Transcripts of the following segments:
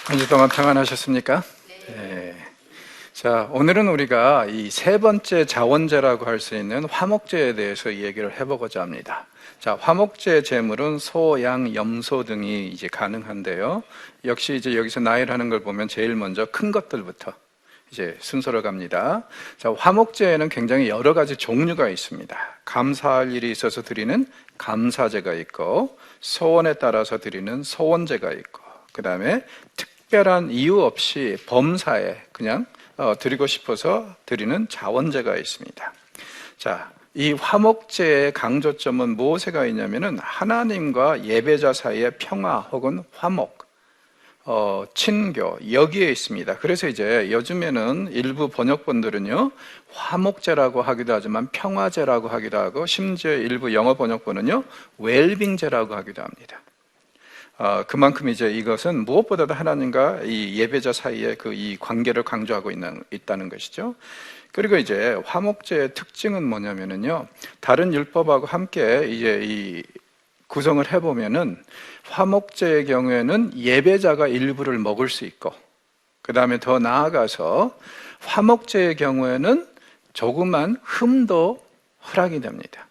한 주 동안 평안하셨습니까? 네. 자, 오늘은 우리가 이 세 번째 자원제라고 할 수 있는 화목제에 대해서 얘기를 해보고자 합니다. 자, 화목제 제물은 소, 양, 염소 등이 이제 가능한데요. 역시 이제 여기서 나열하는 걸 보면 제일 먼저 큰 것들부터 이제 순서로 갑니다. 자, 화목제에는 굉장히 여러 가지 종류가 있습니다. 감사할 일이 있어서 드리는 감사제가 있고, 소원에 따라서 드리는 소원제가 있고, 그 다음에 특별한 이유 없이 범사에 그냥 드리고 싶어서 드리는 자원제가 있습니다. 자, 이 화목제의 강조점은 무엇에가 있냐면은 하나님과 예배자 사이의 평화 혹은 화목, 친교, 여기에 있습니다. 그래서 이제 요즘에는 일부 번역본들은요, 화목제라고 하기도 하지만 평화제라고 하기도 하고, 심지어 일부 영어 번역본은요, 웰빙제라고 하기도 합니다. 그만큼 이제 이것은 무엇보다도 하나님과 이 예배자 사이의 그 이 관계를 강조하고 있다는 것이죠. 그리고 이제 화목제의 특징은 뭐냐면은요, 다른 율법하고 함께 이제 이 구성을 해보면은 화목제의 경우에는 예배자가 일부를 먹을 수 있고, 그 다음에 더 나아가서 화목제의 경우에는 조그만 흠도 허락이 됩니다.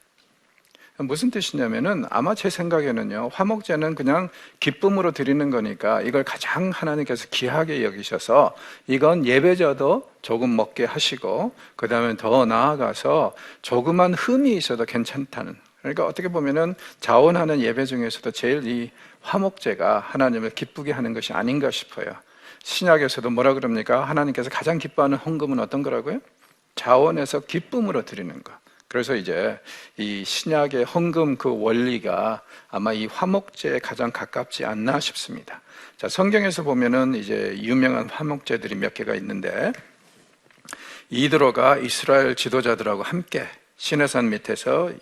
무슨 뜻이냐면은 아마 제 생각에는요, 화목제는 그냥 기쁨으로 드리는 거니까 이걸 가장 하나님께서 귀하게 여기셔서 이건 예배자도 조금 먹게 하시고, 그 다음에 더 나아가서 조그만 흠이 있어도 괜찮다는, 그러니까 어떻게 보면은 자원하는 예배 중에서도 제일 이 화목제가 하나님을 기쁘게 하는 것이 아닌가 싶어요. 신약에서도 뭐라 그럽니까? 하나님께서 가장 기뻐하는 헌금은 어떤 거라고요? 자원해서 기쁨으로 드리는 것. 그래서 이제 이 신약의 헌금 그 원리가 아마 이 화목제에 가장 가깝지 않나 싶습니다. 자, 성경에서 보면은 이제 유명한 화목제들이 몇 개가 있는데, 이드로가 이스라엘 지도자들하고 함께 시내산 밑에서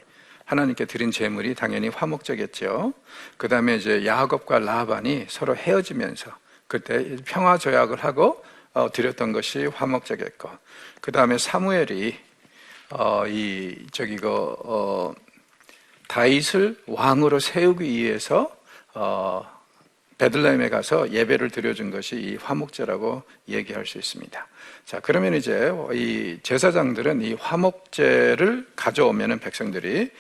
하나님께 드린 제물이 당연히 화목제겠죠. 그 다음에 이제 야곱과 라반이 서로 헤어지면서 그때 평화 조약을 하고 드렸던 것이 화목제겠고, 그 다음에 사무엘이 다윗을 왕으로 세우기 위해서 베들레헴에 가서 예배를 드려준 것이 이 화목제라고 얘기할 수 있습니다. 자, 그러면 이제 이 제사장들은 이 화목제를 가져오면은 백성들이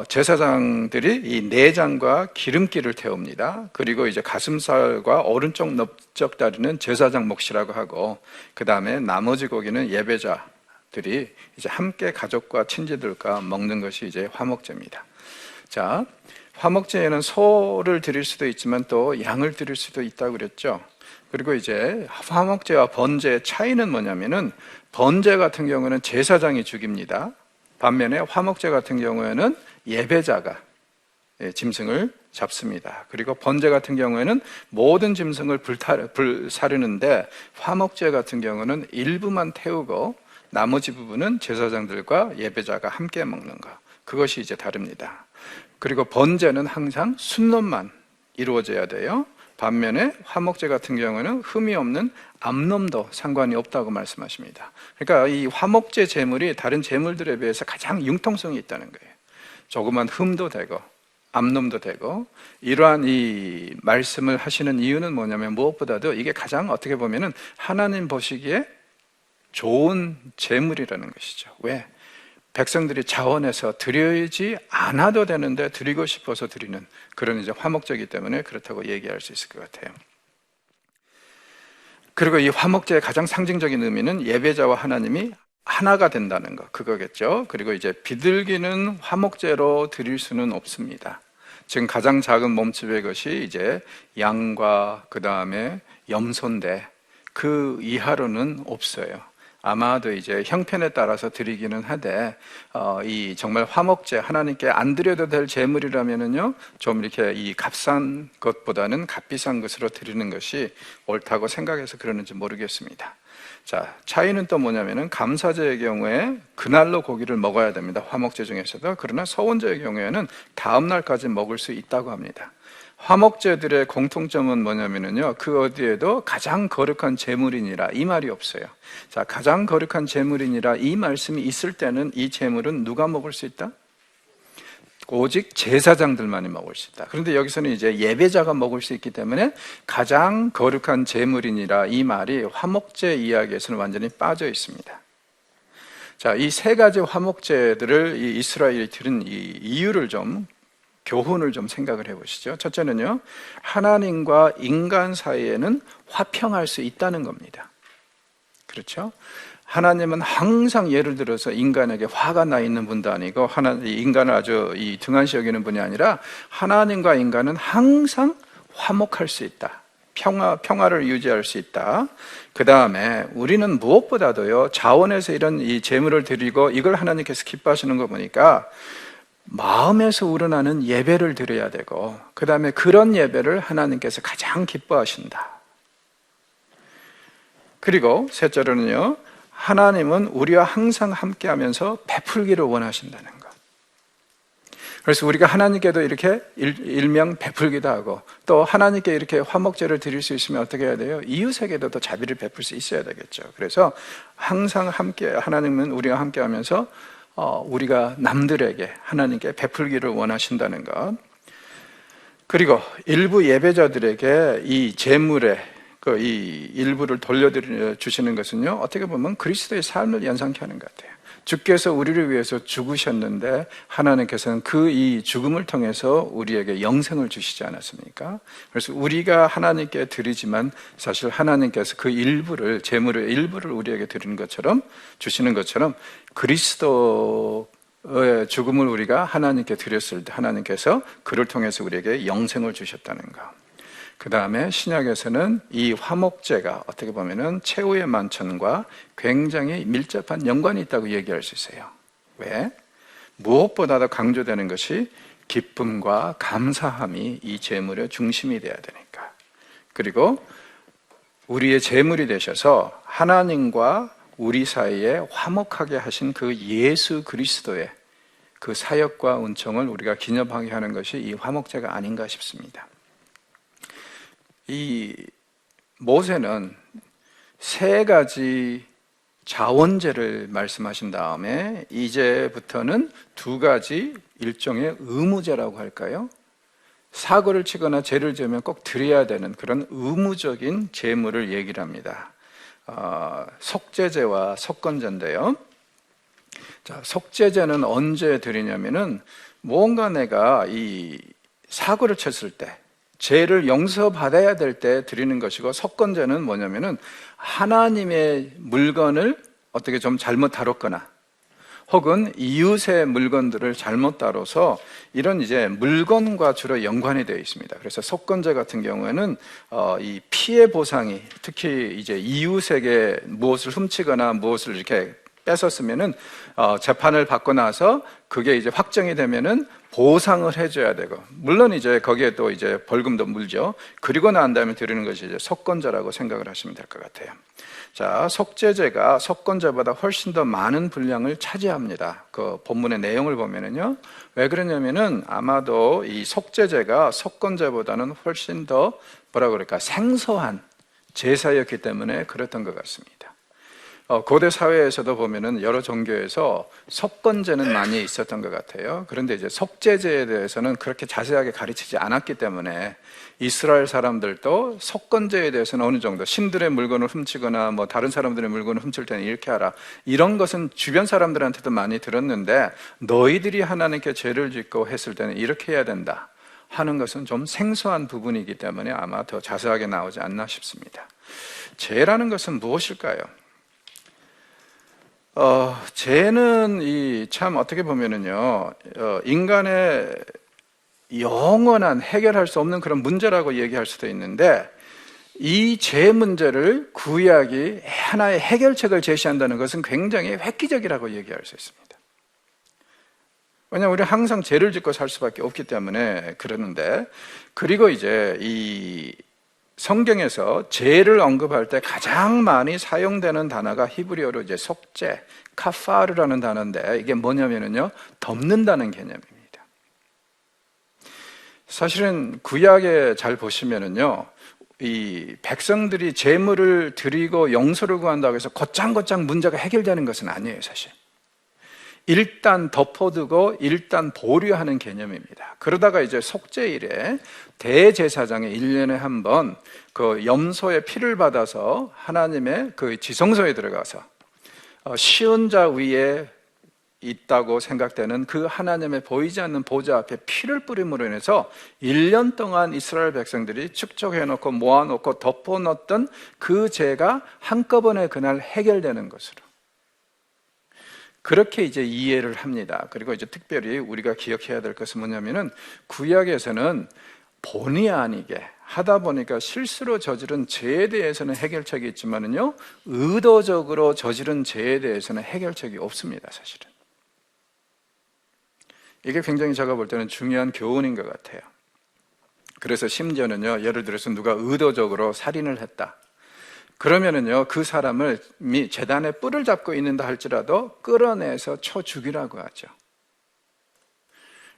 제사장들이 이 내장과 기름기를 태웁니다. 그리고 이제 가슴살과 오른쪽 넓적 다리는 제사장 몫이라고 하고, 그 다음에 나머지 고기는 예배자들이 이제 함께 가족과 친지들과 먹는 것이 이제 화목제입니다. 자, 화목제에는 소를 드릴 수도 있지만 또 양을 드릴 수도 있다고 그랬죠. 그리고 이제 화목제와 번제의 차이는 뭐냐면은, 번제 같은 경우는 제사장이 죽입니다. 반면에 화목제 같은 경우에는 예배자가 짐승을 잡습니다. 그리고 번제 같은 경우에는 모든 짐승을 불사르는데, 화목제 같은 경우는 일부만 태우고 나머지 부분은 제사장들과 예배자가 함께 먹는 것, 그것이 이제 다릅니다. 그리고 번제는 항상 순놈만 이루어져야 돼요. 반면에 화목제 같은 경우는 흠이 없는 암놈도 상관이 없다고 말씀하십니다. 그러니까 이 화목제 제물이 다른 제물들에 비해서 가장 융통성이 있다는 거예요. 조그만 흠도 되고 암놈도 되고, 이러한 이 말씀을 하시는 이유는 뭐냐면, 무엇보다도 이게 가장 어떻게 보면은 하나님 보시기에 좋은 제물이라는 것이죠. 왜? 백성들이 자원해서 드려야지 않아도 되는데 드리고 싶어서 드리는 그런 이제 화목제이기 때문에 그렇다고 얘기할 수 있을 것 같아요. 그리고 이 화목제의 가장 상징적인 의미는 예배자와 하나님이 하나가 된다는 것, 그거겠죠. 그리고 이제 비둘기는 화목제로 드릴 수는 없습니다. 지금 가장 작은 몸집의 것이 이제 양과 그 다음에 염소인데 그 이하로는 없어요. 아마도 이제 형편에 따라서 드리기는 하되, 이 정말 화목제, 하나님께 안 드려도 될 제물이라면은요, 좀 이렇게 이 값싼 것보다는 값비싼 것으로 드리는 것이 옳다고 생각해서 그러는지 모르겠습니다. 자, 차이는 또 뭐냐면은, 감사제의 경우에 그날로 고기를 먹어야 됩니다. 화목제 중에서도. 그러나 서원제의 경우에는 다음 날까지 먹을 수 있다고 합니다. 화목제들의 공통점은 뭐냐면요, 그 어디에도 가장 거룩한 제물이니라 이 말이 없어요. 자, 가장 거룩한 제물이니라 이 말씀이 있을 때는 이 제물은 누가 먹을 수 있다? 오직 제사장들만이 먹을 수 있다. 그런데 여기서는 이제 예배자가 먹을 수 있기 때문에 가장 거룩한 제물이니라, 이 말이 화목제 이야기에서는 완전히 빠져 있습니다. 자, 이 세 가지 화목제들을 이 이스라엘이 들은 이 이유를 좀, 교훈을 좀 생각을 해보시죠. 첫째는요, 하나님과 인간 사이에는 화평할 수 있다는 겁니다. 그렇죠? 하나님은 항상, 예를 들어서 인간에게 화가 나 있는 분도 아니고, 인간을 아주 등한시 여기는 분이 아니라, 하나님과 인간은 항상 화목할 수 있다. 평화를 유지할 수 있다. 그 다음에 우리는 무엇보다도요, 자원에서 이런 이 제물을 드리고 이걸 하나님께서 기뻐하시는 거 보니까 마음에서 우러나는 예배를 드려야 되고, 그 다음에 그런 예배를 하나님께서 가장 기뻐하신다. 그리고 셋째로는요, 하나님은 우리와 항상 함께하면서 베풀기를 원하신다는 것. 그래서 우리가 하나님께도 이렇게 일명 베풀기도 하고, 또 하나님께 이렇게 화목제를 드릴 수 있으면 어떻게 해야 돼요? 이웃에게도 더 자비를 베풀 수 있어야 되겠죠. 그래서 항상 함께, 하나님은 우리와 함께하면서 우리가 남들에게 하나님께 베풀기를 원하신다는 것. 그리고 일부 예배자들에게 이 제물의 이 일부를 돌려드려 주시는 것은요, 어떻게 보면 그리스도의 삶을 연상케 하는 것 같아요. 주께서 우리를 위해서 죽으셨는데 하나님께서는 그 이 죽음을 통해서 우리에게 영생을 주시지 않았습니까? 그래서 우리가 하나님께 드리지만 사실 하나님께서 그 일부를, 제물의 일부를 우리에게 드리는 것처럼, 주시는 것처럼, 그리스도의 죽음을 우리가 하나님께 드렸을 때 하나님께서 그를 통해서 우리에게 영생을 주셨다는 것. 그 다음에 신약에서는 이 화목제가 어떻게 보면은 최후의 만찬과 굉장히 밀접한 연관이 있다고 얘기할 수 있어요. 왜? 무엇보다도 강조되는 것이 기쁨과 감사함이 이 제물의 중심이 되어야 되니까. 그리고 우리의 제물이 되셔서 하나님과 우리 사이에 화목하게 하신 그 예수 그리스도의 그 사역과 은총을 우리가 기념하게 하는 것이 이 화목제가 아닌가 싶습니다. 이 모세는 세 가지 자원제를 말씀하신 다음에 이제부터는 두 가지 일종의 의무제라고 할까요? 사고를 치거나 죄를 지으면 꼭 드려야 되는 그런 의무적인 제물을 얘기를 합니다. 속죄제와 속건제인데요. 자, 속죄제는 언제 드리냐면은 뭔가 내가 이 사고를 쳤을 때, 죄를 용서받아야 될 때 드리는 것이고, 속건제는 뭐냐면은 하나님의 물건을 어떻게 좀 잘못 다뤘거나 혹은 이웃의 물건들을 잘못 다뤄서 이런 이제 물건과 주로 연관이 되어 있습니다. 그래서 속건제 같은 경우에는 이 피해 보상이, 특히 이제 이웃에게 무엇을 훔치거나 무엇을 이렇게 뺏었으면은 재판을 받고 나서 그게 이제 확정이 되면은 보상을 해줘야 되고, 물론 이제 거기에 또 이제 벌금도 물죠. 그리고 난 다음에 드리는 것이 이제 속건제라고 생각을 하시면 될 것 같아요. 자, 속죄제가 속건제보다 훨씬 더 많은 분량을 차지합니다. 그 본문의 내용을 보면은요, 왜 그러냐면은 아마도 이 속죄제가 속건제보다는 훨씬 더 뭐라 그럴까, 생소한 제사였기 때문에 그랬던 것 같습니다. 고대 사회에서도 보면은 여러 종교에서 속건제는 많이 있었던 것 같아요. 그런데 이제 속죄제에 대해서는 그렇게 자세하게 가르치지 않았기 때문에 이스라엘 사람들도 속건제에 대해서는 어느 정도, 신들의 물건을 훔치거나 뭐 다른 사람들의 물건을 훔칠 때는 이렇게 하라, 이런 것은 주변 사람들한테도 많이 들었는데, 너희들이 하나님께 죄를 짓고 했을 때는 이렇게 해야 된다 하는 것은 좀 생소한 부분이기 때문에 아마 더 자세하게 나오지 않나 싶습니다. 죄라는 것은 무엇일까요? 죄는 참 어떻게 보면은요, 인간의 영원한 해결할 수 없는 그런 문제라고 얘기할 수도 있는데, 이 죄 문제를 구약이 하나의 해결책을 제시한다는 것은 굉장히 획기적이라고 얘기할 수 있습니다. 왜냐하면 우리는 항상 죄를 짓고 살 수밖에 없기 때문에 그러는데, 그리고 이제 이 성경에서 죄를 언급할 때 가장 많이 사용되는 단어가 히브리어로 이제 속죄, 카파르라는 단어인데, 이게 뭐냐면요, 덮는다는 개념입니다. 사실은 구약에 잘 보시면은요, 이 백성들이 제물을 드리고 용서를 구한다고 해서 곧장곧장 문제가 해결되는 것은 아니에요, 사실. 일단 덮어두고 일단 보류하는 개념입니다. 그러다가 이제 속죄일에 대제사장이 1년에 한 번 그 염소의 피를 받아서 하나님의 그 지성소에 들어가서 시은 자 위에 있다고 생각되는 그 하나님의 보이지 않는 보좌 앞에 피를 뿌림으로 인해서 1년 동안 이스라엘 백성들이 축적해놓고 모아놓고 덮어놓던 그 죄가 한꺼번에 그날 해결되는 것으로, 그렇게 이제 이해를 합니다. 그리고 이제 특별히 우리가 기억해야 될 것은 뭐냐면은, 구약에서는 본의 아니게 하다 보니까 실수로 저지른 죄에 대해서는 해결책이 있지만은요, 의도적으로 저지른 죄에 대해서는 해결책이 없습니다, 사실은. 이게 굉장히 제가 볼 때는 중요한 교훈인 것 같아요. 그래서 심지어는요, 예를 들어서 누가 의도적으로 살인을 했다. 그러면은요, 그 사람을 제단에 뿔을 잡고 있는다 할지라도 끌어내서 쳐 죽이라고 하죠.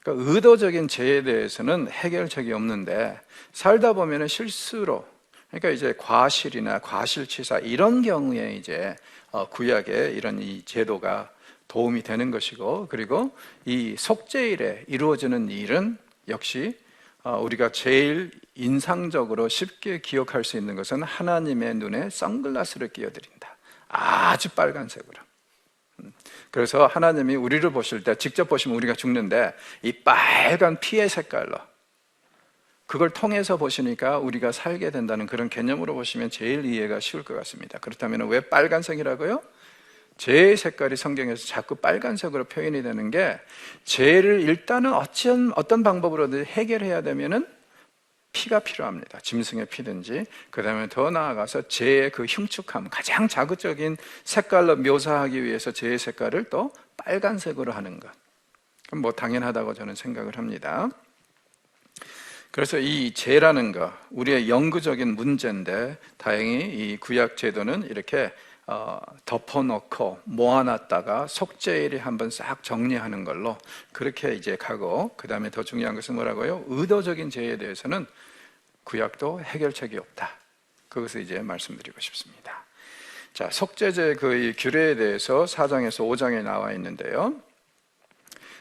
그러니까 의도적인 죄에 대해서는 해결책이 없는데, 살다 보면은 실수로, 그러니까 이제 과실이나 과실치사 이런 경우에 이제 구약의 이런 이 제도가 도움이 되는 것이고, 그리고 이 속죄일에 이루어지는 일은 역시 우리가 제일 인상적으로 쉽게 기억할 수 있는 것은 하나님의 눈에 선글라스를 끼워드린다. 아주 빨간색으로. 그래서 하나님이 우리를 보실 때, 직접 보시면 우리가 죽는데 이 빨간 피의 색깔로, 그걸 통해서 보시니까 우리가 살게 된다는 그런 개념으로 보시면 제일 이해가 쉬울 것 같습니다. 그렇다면 왜 빨간색이라고요? 죄의 색깔이 성경에서 자꾸 빨간색으로 표현이 되는 게, 죄를 일단은 어떤 방법으로든 해결해야 되면은 피가 필요합니다. 짐승의 피든지. 그 다음에 더 나아가서 죄의 그 흉측함, 가장 자극적인 색깔로 묘사하기 위해서 죄의 색깔을 또 빨간색으로 하는 것. 그럼 뭐 당연하다고 저는 생각을 합니다. 그래서 이 죄라는 것, 우리의 영구적인 문제인데, 다행히 이 구약 제도는 이렇게 덮어놓고 모아놨다가 속죄일에 한번 싹 정리하는 걸로 그렇게 이제 가고, 그 다음에 더 중요한 것은 뭐라고요? 의도적인 죄에 대해서는 구약도 해결책이 없다. 그것을 이제 말씀드리고 싶습니다. 자, 속죄제 그 규례에 대해서 4장에서 5장에 나와 있는데요.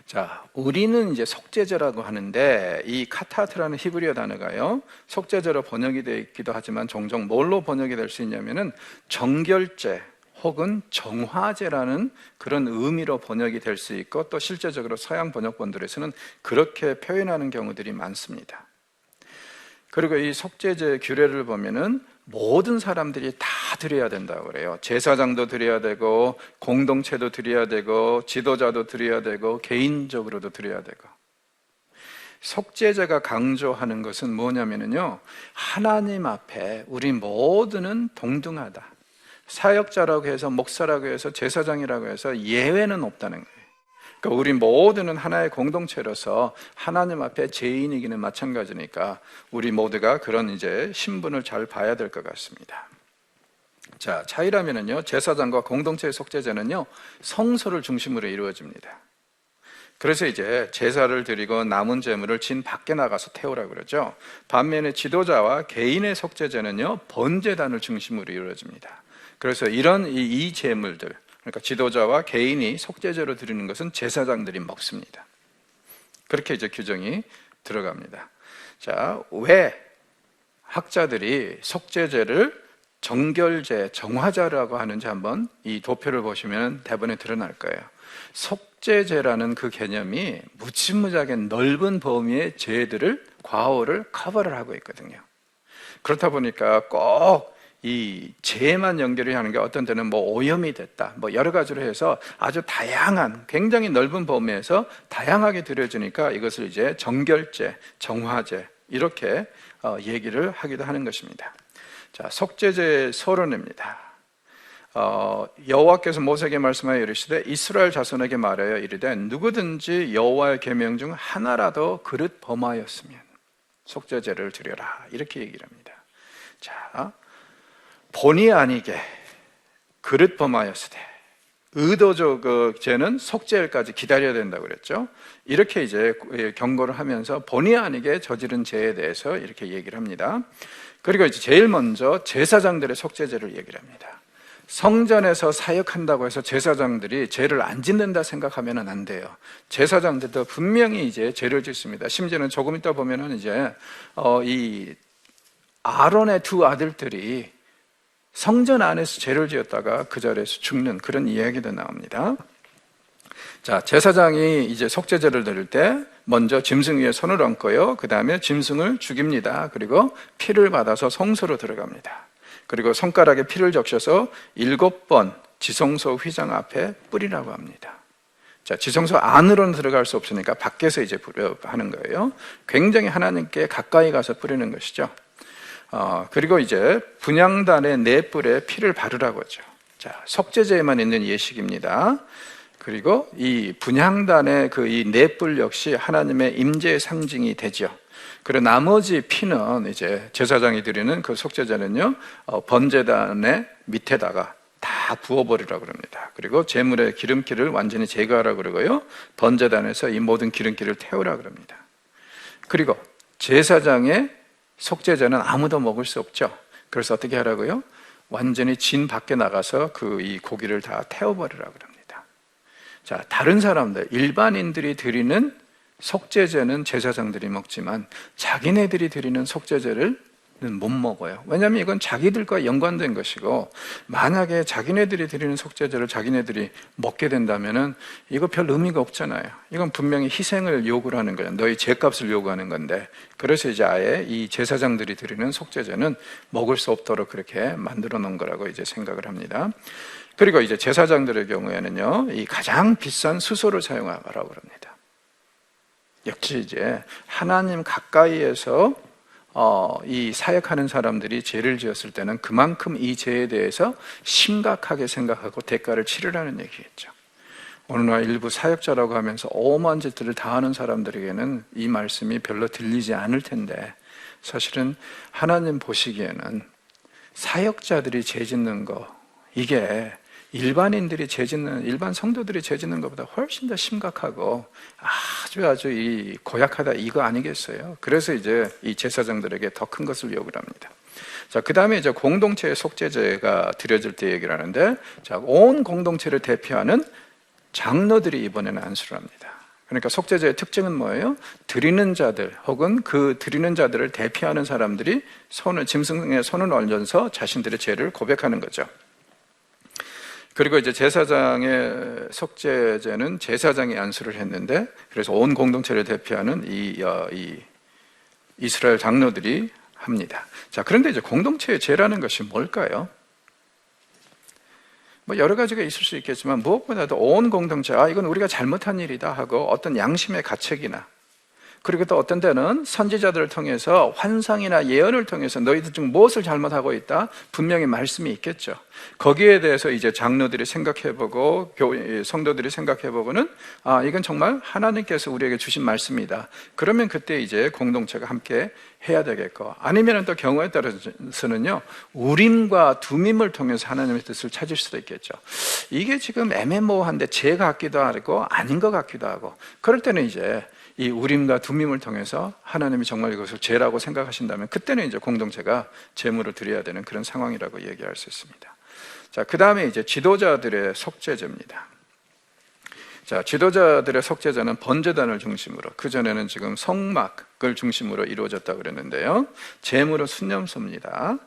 자, 우리는 이제 속죄제라고 하는데, 이 카타트라는 히브리어 단어가요, 속죄제로 번역이 되어 있기도 하지만 종종 뭘로 번역이 될 수 있냐면은 정결제 혹은 정화제라는 그런 의미로 번역이 될 수 있고, 또 실제적으로 서양 번역본들에서는 그렇게 표현하는 경우들이 많습니다. 그리고 이 속죄제 규례를 보면은 모든 사람들이 다 드려야 된다고 그래요. 제사장도 드려야 되고, 공동체도 드려야 되고, 지도자도 드려야 되고, 개인적으로도 드려야 되고. 속죄제가 강조하는 것은 뭐냐면요, 하나님 앞에 우리 모두는 동등하다. 사역자라고 해서, 목사라고 해서, 제사장이라고 해서 예외는 없다는 거예요. 그러니까 우리 모두는 하나의 공동체로서 하나님 앞에 죄인이기는 마찬가지니까 우리 모두가 그런 이제 신분을 잘 봐야 될 것 같습니다. 자, 차이라면은요, 제사장과 공동체의 속죄제는요, 성소를 중심으로 이루어집니다. 그래서 이제 제사를 드리고 남은 제물을 진 밖에 나가서 태우라고 그러죠. 반면에 지도자와 개인의 속죄제는요, 번제단을 중심으로 이루어집니다. 그래서 이런 이 제물들, 그러니까 지도자와 개인이 속죄제로 드리는 것은 제사장들이 먹습니다. 그렇게 이제 규정이 들어갑니다. 자, 왜 학자들이 속죄제를 정결제, 정화제라고 하는지 한번 이 도표를 보시면 대본에 드러날 거예요. 속죄제라는 그 개념이 무지무지하게 넓은 범위의 죄들을, 과오를 커버를 하고 있거든요. 그렇다 보니까 꼭 이 죄만 연결이 하는 게, 어떤 때는 뭐 오염이 됐다, 뭐 여러 가지로 해서 아주 다양한, 굉장히 넓은 범위에서 다양하게 드려지니까 이것을 이제 정결제, 정화제 이렇게 얘기를 하기도 하는 것입니다. 자, 속죄제의 서론입니다. 여호와께서 모세에게 말씀하여 이르시되 이스라엘 자손에게 말하여 이르되 누구든지 여호와의 계명 중 하나라도 그릇 범하였으면 속죄제를 드려라, 이렇게 얘기를 합니다. 자, 본의 아니게 그릇 범하였으되, 의도적 그 죄는 속죄일까지 기다려야 된다고 그랬죠. 이렇게 이제 경고를 하면서 본의 아니게 저지른 죄에 대해서 이렇게 얘기를 합니다. 그리고 이제 제일 먼저 제사장들의 속죄제를 얘기를 합니다. 성전에서 사역한다고 해서 제사장들이 죄를 안 짓는다 생각하면 안 돼요. 제사장들도 분명히 이제 죄를 짓습니다. 심지어는 조금 이따 보면은 이제 이 아론의 두 아들들이 성전 안에서 죄를 지었다가 그 자리에서 죽는 그런 이야기도 나옵니다. 자, 제사장이 이제 속죄제를 드릴 때 먼저 짐승 위에 손을 얹고요. 그 다음에 짐승을 죽입니다. 그리고 피를 받아서 성소로 들어갑니다. 그리고 손가락에 피를 적셔서 7번 지성소 휘장 앞에 뿌리라고 합니다. 자, 지성소 안으로는 들어갈 수 없으니까 밖에서 이제 하는 거예요. 굉장히 하나님께 가까이 가서 뿌리는 것이죠. 그리고 이제 분향단의 네 뿔에 피를 바르라고 하죠. 자, 속죄제에만 있는 예식입니다. 그리고 이 분향단의 그 이 네 뿔 역시 하나님의 임재의 상징이 되죠. 그리고 나머지 피는 이제 제사장이 드리는 그 속죄제는요, 번제단의 밑에다가 다 부어버리라고 그럽니다. 그리고 제물의 기름기를 완전히 제거하라고 그러고요, 번제단에서 이 모든 기름기를 태우라고 그럽니다. 그리고 제사장의 속죄제는 아무도 먹을 수 없죠. 그래서 어떻게 하라고요? 완전히 진 밖에 나가서 그 이 고기를 다 태워버리라고 그럽니다. 자, 다른 사람들, 일반인들이 드리는 속죄제는 제사장들이 먹지만 자기네들이 드리는 속죄제를 못 먹어요. 왜냐하면 이건 자기들과 연관된 것이고, 만약에 자기네들이 드리는 속죄제를 자기네들이 먹게 된다면은 이거 별 의미가 없잖아요. 이건 분명히 희생을 요구를 하는 거예요. 너희 죄값을 요구하는 건데, 그래서 이제 아예 이 제사장들이 드리는 속죄제는 먹을 수 없도록 그렇게 만들어 놓은 거라고 이제 생각을 합니다. 그리고 이제 제사장들의 경우에는요, 이 가장 비싼 수소를 사용하라고 합니다. 역시 이제 하나님 가까이에서 이 사역하는 사람들이 죄를 지었을 때는 그만큼 이 죄에 대해서 심각하게 생각하고 대가를 치르라는 얘기겠죠. 오늘날 일부 사역자라고 하면서 오만 짓들을 다 하는 사람들에게는 이 말씀이 별로 들리지 않을 텐데, 사실은 하나님 보시기에는 사역자들이 죄 짓는 거, 이게 일반인들이 죄 짓는, 일반 성도들이 죄 짓는 것보다 훨씬 더 심각하고 아주 이 고약하다, 이거 아니겠어요? 그래서 이제 이 제사장들에게 더 큰 것을 요구를 합니다. 자, 그 다음에 이제 공동체의 속죄제가 드려질 때 얘기를 하는데, 자, 온 공동체를 대표하는 장로들이 이번에는 안수를 합니다. 그러니까 속죄제의 특징은 뭐예요? 드리는 자들 혹은 그 드리는 자들을 대표하는 사람들이 짐승에 손을 얹어서 자신들의 죄를 고백하는 거죠. 그리고 이제 제사장의 속죄제는 제사장이 안수를 했는데, 그래서 온 공동체를 대표하는 이 이스라엘 장로들이 합니다. 자, 그런데 이제 공동체의 죄라는 것이 뭘까요? 뭐 여러 가지가 있을 수 있겠지만 무엇보다도 온 공동체, 이건 우리가 잘못한 일이다 하고 어떤 양심의 가책이나, 그리고 또 어떤 때는 선지자들을 통해서 환상이나 예언을 통해서 너희들 중 무엇을 잘못하고 있다, 분명히 말씀이 있겠죠. 거기에 대해서 이제 장로들이 생각해보고 성도들이 생각해보고는 이건 정말 하나님께서 우리에게 주신 말씀이다. 그러면 그때 이제 공동체가 함께 해야 되겠고, 아니면 또 경우에 따라서는요, 우림과 두밈을 통해서 하나님의 뜻을 찾을 수도 있겠죠. 이게 지금 애매모호한데 죄 같기도 하고 아닌 것 같기도 하고, 그럴 때는 이제 이 우림과 두밈을 통해서 하나님이 정말 이것을 죄라고 생각하신다면 그때는 이제 공동체가 제물을 드려야 되는 그런 상황이라고 얘기할 수 있습니다. 자, 그 다음에 이제 지도자들의 속죄제입니다. 자, 지도자들의 속죄제는 번제단을 중심으로, 그전에는 지금 성막을 중심으로 이루어졌다고 그랬는데요, 제물은 순념소입니다.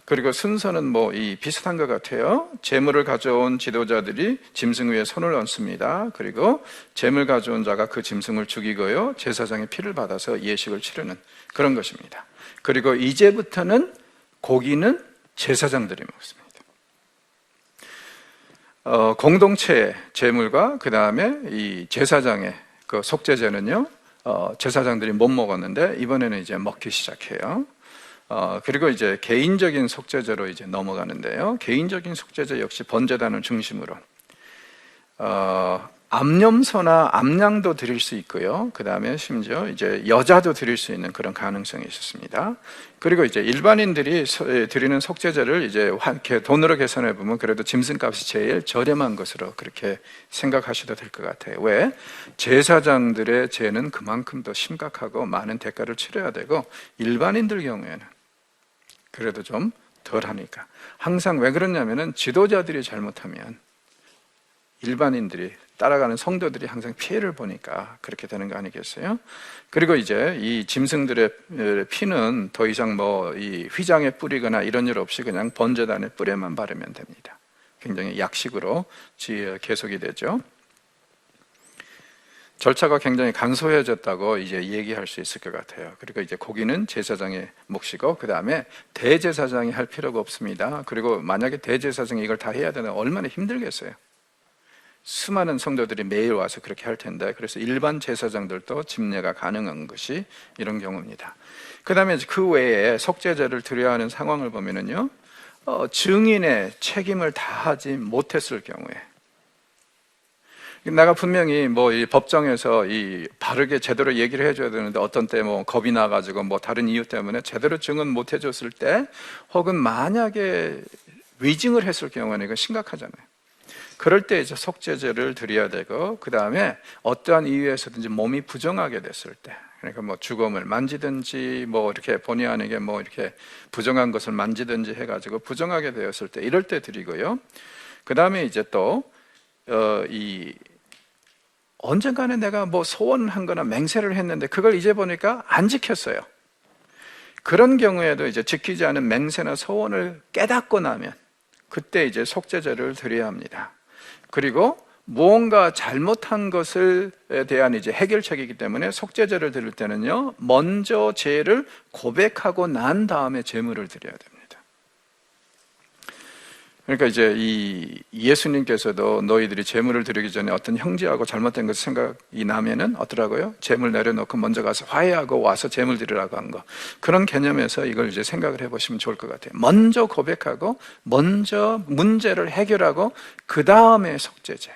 그리고 순서는 뭐 이 비슷한 것 같아요. 제물을 가져온 지도자들이 짐승 위에 손을 얹습니다. 그리고 제물 가져온 자가 그 짐승을 죽이고요, 제사장의 피를 받아서 예식을 치르는 그런 것입니다. 그리고 이제부터는 고기는 제사장들이 먹습니다. 공동체의 제물과 그 다음에 이 제사장의 그 속죄제는요, 제사장들이 못 먹었는데 이번에는 이제 먹기 시작해요. 그리고 이제 개인적인 속죄제로 이제 넘어가는데요, 개인적인 속죄제 역시 번제단을 중심으로 암염소나 암양도 드릴 수 있고요, 그 다음에 심지어 이제 여자도 드릴 수 있는 그런 가능성이 있었습니다. 그리고 이제 일반인들이 드리는 속죄제를 이제 돈으로 계산해 보면 그래도 짐승값이 제일 저렴한 것으로 그렇게 생각하셔도 될 것 같아요. 왜? 제사장들의 죄는 그만큼 더 심각하고 많은 대가를 치러야 되고, 일반인들 경우에는 그래도 좀 덜 하니까. 항상 왜 그러냐면은 지도자들이 잘못하면 일반인들이 따라가는 성도들이 항상 피해를 보니까 그렇게 되는 거 아니겠어요? 그리고 이제 이 짐승들의 피는 더 이상 뭐 이 휘장에 뿌리거나 이런 일 없이 그냥 번제단에 뿌려만 바르면 됩니다. 굉장히 약식으로 계속이 되죠. 절차가 굉장히 간소해졌다고 이제 얘기할 수 있을 것 같아요. 그리고 이제 고기는 제사장의 몫이고, 그 다음에 대제사장이 할 필요가 없습니다. 그리고 만약에 대제사장이 이걸 다 해야 되면 얼마나 힘들겠어요. 수많은 성도들이 매일 와서 그렇게 할 텐데, 그래서 일반 제사장들도 집례가 가능한 것이 이런 경우입니다. 그 다음에 그 외에 속죄제를 드려야 하는 상황을 보면은요, 증인의 책임을 다하지 못했을 경우에, 내가 분명히 뭐 이 법정에서 이 바르게 제대로 얘기를 해줘야 되는데 어떤 때 뭐 겁이 나가지고 뭐 다른 이유 때문에 제대로 증언 못 해줬을 때, 혹은 만약에 위증을 했을 경우에는 이거 심각하잖아요. 그럴 때 이제 속죄제를 드려야 되고, 그 다음에 어떠한 이유에서든지 몸이 부정하게 됐을 때, 그러니까 뭐 주검을 만지든지 뭐 이렇게 본의 아니게 뭐 이렇게 부정한 것을 만지든지 해가지고 부정하게 되었을 때, 이럴 때 드리고요. 그 다음에 이제 또 언젠가는 내가 뭐 소원을 한 거나 맹세를 했는데 그걸 이제 보니까 안 지켰어요. 그런 경우에도 이제 지키지 않은 맹세나 소원을 깨닫고 나면 그때 이제 속죄제를 드려야 합니다. 그리고 무언가 잘못한 것에 대한 이제 해결책이기 때문에 속죄제를 드릴 때는요, 먼저 죄를 고백하고 난 다음에 제물을 드려야 됩니다. 그러니까 이제 이 예수님께서도 너희들이 제물을 드리기 전에 어떤 형제하고 잘못된 것 생각이 나면은 어떠라고요? 제물 내려놓고 먼저 가서 화해하고 와서 제물 드리라고 한 거. 그런 개념에서 이걸 이제 생각을 해보시면 좋을 것 같아요. 먼저 고백하고 먼저 문제를 해결하고 그 다음에 속죄제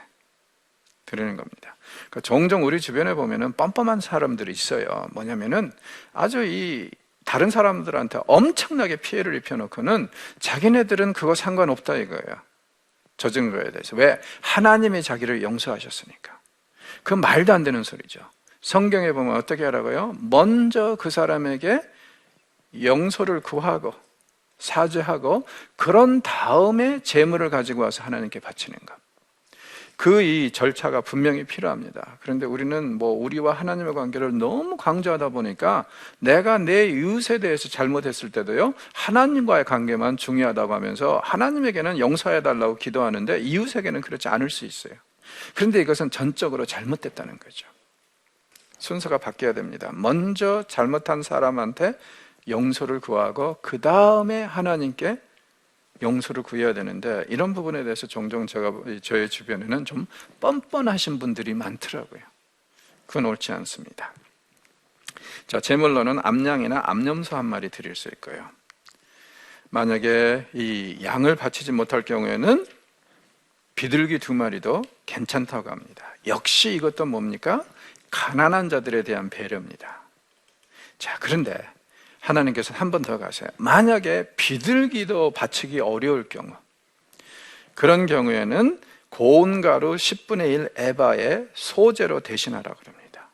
드리는 겁니다. 그러니까 종종 우리 주변에 보면은 뻔뻔한 사람들이 있어요. 뭐냐면은 아주 다른 사람들한테 엄청나게 피해를 입혀놓고는 자기네들은 그거 상관없다 이거예요. 젖은 거에 대해서. 왜? 하나님이 자기를 용서하셨으니까. 그 말도 안 되는 소리죠. 성경에 보면 어떻게 하라고요? 먼저 그 사람에게 용서를 구하고 사죄하고 그런 다음에 제물을 가지고 와서 하나님께 바치는 것. 이 절차가 분명히 필요합니다. 그런데 우리는 뭐 우리와 하나님의 관계를 너무 강조하다 보니까 내가 내 이웃에 대해서 잘못했을 때도요, 하나님과의 관계만 중요하다고 하면서 하나님에게는 용서해달라고 기도하는데 이웃에게는 그렇지 않을 수 있어요. 그런데 이것은 전적으로 잘못됐다는 거죠. 순서가 바뀌어야 됩니다. 먼저 잘못한 사람한테 용서를 구하고 그 다음에 하나님께 용서를 구해야 되는데, 이런 부분에 대해서 종종 저의 주변에는 좀 뻔뻔하신 분들이 많더라고요. 그건 옳지 않습니다. 자, 제물로는 암양이나 암염소 한 마리 드릴 수 있고요. 만약에 이 양을 바치지 못할 경우에는 비둘기 2마리도 괜찮다고 합니다. 역시 이것도 뭡니까? 가난한 자들에 대한 배려입니다. 자, 그런데 하나님께서 한 번 더 가세요. 만약에 비둘기도 바치기 어려울 경우, 그런 경우에는 고운 가루 10분의 1 에바의 소재로 대신하라고 합니다.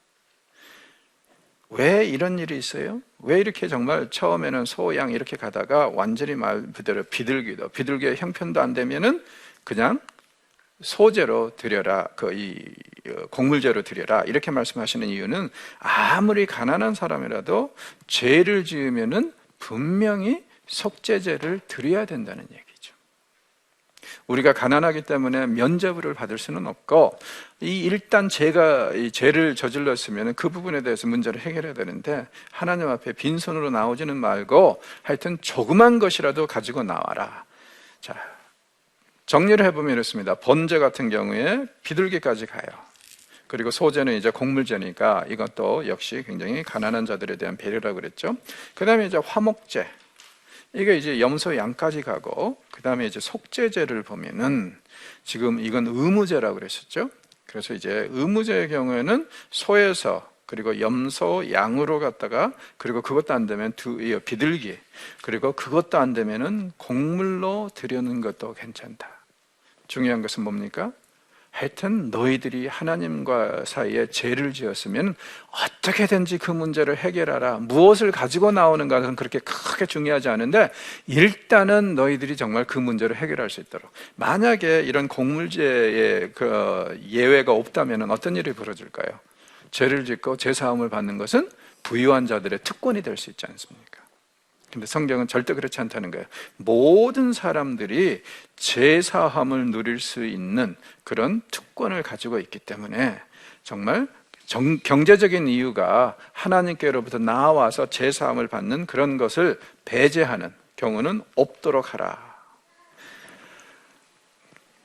왜 이런 일이 있어요? 왜 이렇게 정말 처음에는 소, 양 이렇게 가다가 완전히 말 그대로 비둘기의 형편도 안 되면은 그냥 소재로 드려라, 곡물제로 드려라 이렇게 말씀하시는 이유는, 아무리 가난한 사람이라도 죄를 지으면은 분명히 속죄제를 드려야 된다는 얘기죠. 우리가 가난하기 때문에 면죄부를 받을 수는 없고, 일단 제가 이 죄를 저질렀으면 그 부분에 대해서 문제를 해결해야 되는데, 하나님 앞에 빈손으로 나오지는 말고 하여튼 조그만 것이라도 가지고 나와라. 자, 정리를 해보면 이렇습니다. 번제 같은 경우에 비둘기까지 가요. 그리고 소제는 이제 곡물제니까 이것도 역시 굉장히 가난한 자들에 대한 배려라고 그랬죠. 그 다음에 이제 화목제, 이게 이제 염소 양까지 가고, 그 다음에 이제 속죄제를 보면은 지금 이건 의무제라고 그랬었죠. 그래서 이제 의무제의 경우에는 소에서 그리고 염소, 양으로 갔다가, 그리고 그것도 안 되면 비둘기, 그리고 그것도 안 되면은 곡물로 드리는 것도 괜찮다. 중요한 것은 뭡니까? 하여튼 너희들이 하나님과 사이에 죄를 지었으면 어떻게든지 그 문제를 해결하라. 무엇을 가지고 나오는 것은 그렇게 크게 중요하지 않은데 일단은 너희들이 정말 그 문제를 해결할 수 있도록. 만약에 이런 공물죄의 그 예외가 없다면 어떤 일이 벌어질까요? 죄를 짓고 죄사함을 받는 것은 부유한 자들의 특권이 될 수 있지 않습니까? 근데 성경은 절대 그렇지 않다는 거예요. 모든 사람들이 죄사함을 누릴 수 있는 그런 특권을 가지고 있기 때문에 정말 경제적인 이유가 하나님께로부터 나와서 죄사함을 받는 그런 것을 배제하는 경우는 없도록 하라.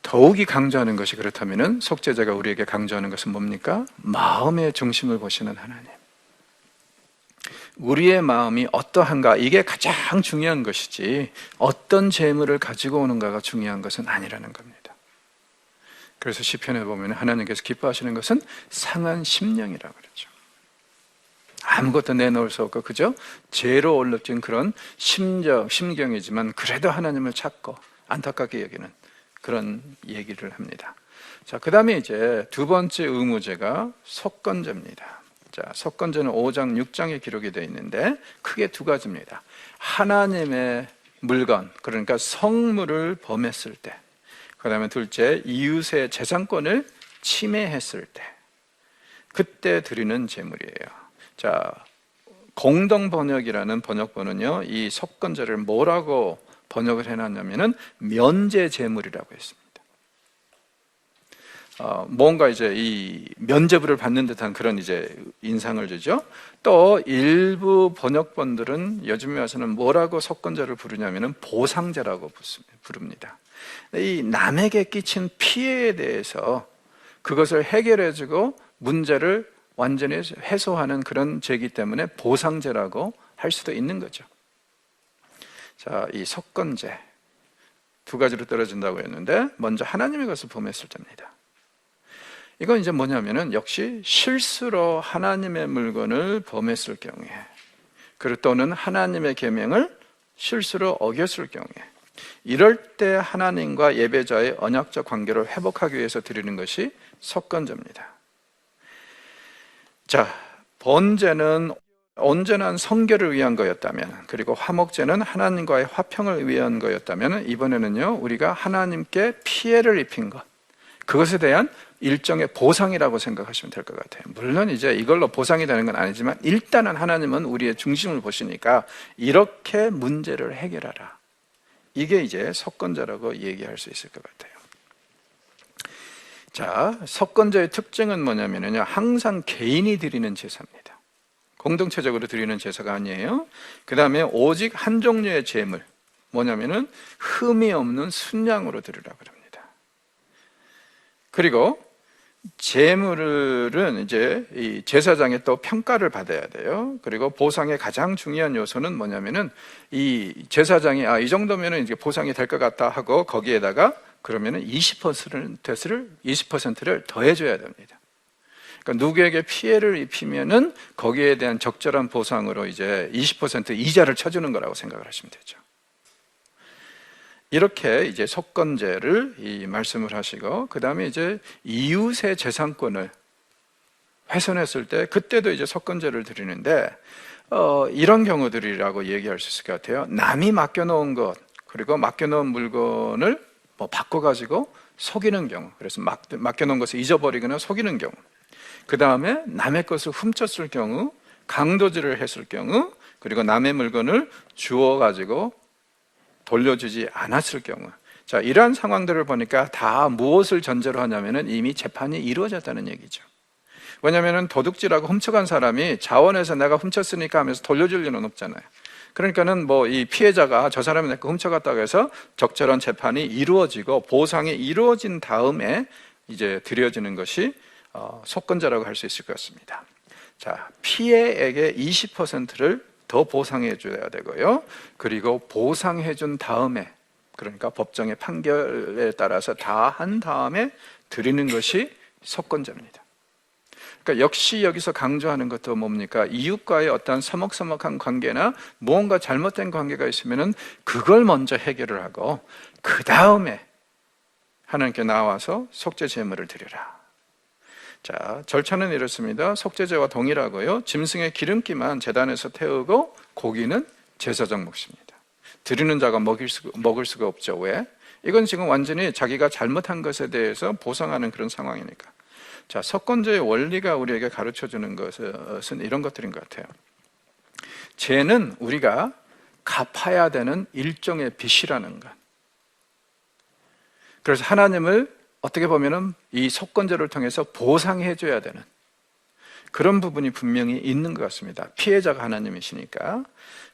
더욱이 강조하는 것이 그렇다면 속죄자가 우리에게 강조하는 것은 뭡니까? 마음의 중심을 보시는 하나님. 우리의 마음이 어떠한가, 이게 가장 중요한 것이지 어떤 재물을 가지고 오는가가 중요한 것은 아니라는 겁니다. 그래서 시편에 보면 하나님께서 기뻐하시는 것은 상한 심령이라고 그러죠. 아무것도 내놓을 수 없고 그저 죄로 얼룩진 그런 심경이지만 그래도 하나님을 찾고 안타깝게 여기는 그런 얘기를 합니다. 자, 그 다음에 이제 두 번째 의무제가 속건제입니다. 자, 속건제는 5장, 6장에 기록이 되어 있는데 크게 두 가지입니다. 하나님의 물건, 그러니까 성물을 범했을 때, 그 다음에 둘째, 이웃의 재산권을 침해했을 때, 그때 드리는 제물이에요. 자, 공동 번역이라는 번역본은요, 이 속건제를 뭐라고 번역을 해놨냐면은 면제 제물이라고 했습니다. 뭔가 이제 이 면죄부를 받는 듯한 그런 이제 인상을 주죠. 또 일부 번역본들은 요즘에 와서는 뭐라고 속건제를 부르냐면은 보상제라고 부릅니다. 이 남에게 끼친 피해에 대해서 그것을 해결해주고 문제를 완전히 해소하는 그런 죄이기 때문에 보상제라고 할 수도 있는 거죠. 자, 이 속건제 두 가지로 떨어진다고 했는데 먼저 하나님의 것을 범했을 때입니다. 이건 이제 뭐냐면은 역시 실수로 하나님의 물건을 범했을 경우에, 그리고 또는 하나님의 계명을 실수로 어겼을 경우에, 이럴 때 하나님과 예배자의 언약적 관계를 회복하기 위해서 드리는 것이 속건제입니다. 자, 번제는 온전한 성결을 위한 거였다면, 그리고 화목제는 하나님과의 화평을 위한 거였다면, 이번에는요 우리가 하나님께 피해를 입힌 것, 그것에 대한 일종의 보상이라고 생각하시면 될 것 같아요. 물론 이제 이걸로 보상이 되는 건 아니지만 일단은 하나님은 우리의 중심을 보시니까 이렇게 문제를 해결하라. 이게 이제 속건제라고 얘기할 수 있을 것 같아요. 자, 속건제의 특징은 뭐냐면요, 항상 개인이 드리는 제사입니다. 공동체적으로 드리는 제사가 아니에요. 그 다음에 오직 한 종류의 제물, 뭐냐면은 흠이 없는 순양으로 드리라고 합니다. 그리고 제물은 이제 이 제사장의 또 평가를 받아야 돼요. 그리고 보상의 가장 중요한 요소는 뭐냐면은 이 제사장이 이 정도면은 이제 보상이 될 것 같다 하고 거기에다가 그러면은 20%를 더해줘야 됩니다. 그러니까 누구에게 피해를 입히면은 거기에 대한 적절한 보상으로 이제 20% 이자를 쳐주는 거라고 생각을 하시면 되죠. 이렇게 이제 속건제를 말씀을 하시고, 그 다음에 이제 이웃의 재산권을 훼손했을 때 그때도 이제 속건제를 드리는데 이런 경우들이라고 얘기할 수 있을 것 같아요. 남이 맡겨놓은 것, 그리고 맡겨놓은 물건을 뭐 바꿔가지고 속이는 경우, 그래서 맡겨놓은 것을 잊어버리거나 속이는 경우, 그 다음에 남의 것을 훔쳤을 경우, 강도질을 했을 경우, 그리고 남의 물건을 주워가지고 돌려주지 않았을 경우, 자, 이러한 상황들을 보니까 다 무엇을 전제로 하냐면은 이미 재판이 이루어졌다는 얘기죠. 왜냐면은 도둑질하고 훔쳐간 사람이 자원해서 내가 훔쳤으니까 하면서 돌려줄 리는 없잖아요. 그러니까는 뭐 이 피해자가 저 사람이 내 거 훔쳐갔다고 해서 적절한 재판이 이루어지고 보상이 이루어진 다음에 이제 드려지는 것이 속건제라고 할 수 있을 것 같습니다. 자, 피해액의 20%를 더 보상해 줘야 되고요. 그리고 보상해 준 다음에, 그러니까 법정의 판결에 따라서 다 한 다음에 드리는 것이 속건제입니다. 그러니까 역시 여기서 강조하는 것도 뭡니까? 이웃과의 어떤 서먹서먹한 관계나 무언가 잘못된 관계가 있으면은 그걸 먼저 해결을 하고 그 다음에 하나님께 나와서 속죄 제물을 드려라. 자, 절차는 이렇습니다. 속죄제와 동일하고요. 짐승의 기름기만 제단에서 태우고 고기는 제사장 몫입니다. 드리는 자가 먹을 수가 없죠. 왜? 이건 지금 완전히 자기가 잘못한 것에 대해서 보상하는 그런 상황이니까. 자, 속건제의 원리가 우리에게 가르쳐주는 것은 이런 것들인 것 같아요. 죄는 우리가 갚아야 되는 일종의 빚이라는 것. 그래서 하나님을 어떻게 보면은 이 속건제를 통해서 보상해 줘야 되는 그런 부분이 분명히 있는 것 같습니다. 피해자가 하나님이시니까.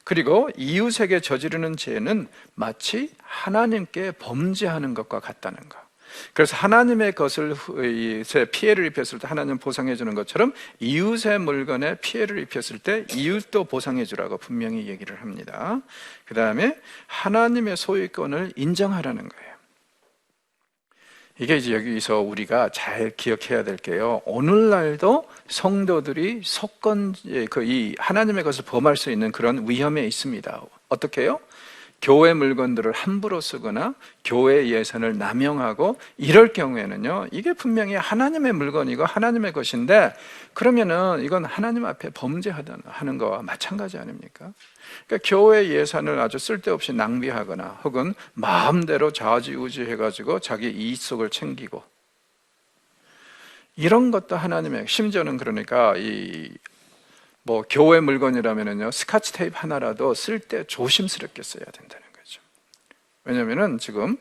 그리고 이웃에게 저지르는 죄는 마치 하나님께 범죄하는 것과 같다는 것. 그래서 하나님의 것을 피해를 입혔을 때 하나님 보상해 주는 것처럼 이웃의 물건에 피해를 입혔을 때 이웃도 보상해 주라고 분명히 얘기를 합니다. 그 다음에 하나님의 소유권을 인정하라는 거예요. 이게 이제 여기서 우리가 잘 기억해야 될 게요. 오늘날도 성도들이 이 하나님의 것을 범할 수 있는 그런 위험에 있습니다. 어떻게 해요? 교회 물건들을 함부로 쓰거나 교회 예산을 남용하고 이럴 경우에는요, 이게 분명히 하나님의 물건이고 하나님의 것인데 그러면은 이건 하나님 앞에 범죄하는 거와 마찬가지 아닙니까? 그러니까 교회 예산을 아주 쓸데없이 낭비하거나 혹은 마음대로 좌지우지 해가지고 자기 이익속을 챙기고 이런 것도 하나님의, 심지어는 그러니까 교회 물건이라면은요, 스카치 테이프 하나라도 쓸 때 조심스럽게 써야 된다는 거죠. 왜냐면은 지금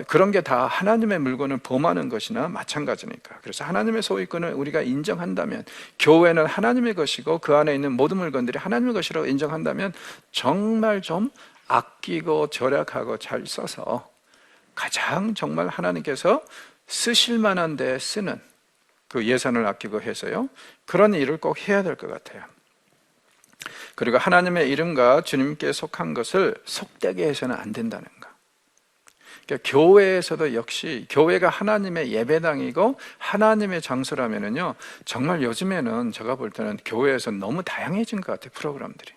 그런 게 다 하나님의 물건을 범하는 것이나 마찬가지니까. 그래서 하나님의 소유권을 우리가 인정한다면, 교회는 하나님의 것이고 그 안에 있는 모든 물건들이 하나님의 것이라고 인정한다면 정말 좀 아끼고 절약하고 잘 써서 가장 정말 하나님께서 쓰실 만한 데 쓰는 그 예산을 아끼고 해서요, 그런 일을 꼭 해야 될 것 같아요. 그리고 하나님의 이름과 주님께 속한 것을 속되게 해서는 안 된다는 거. 그러니까 교회에서도 역시 교회가 하나님의 예배당이고 하나님의 장소라면은요, 정말 요즘에는 제가 볼 때는 교회에서 너무 다양해진 것 같아요. 프로그램들이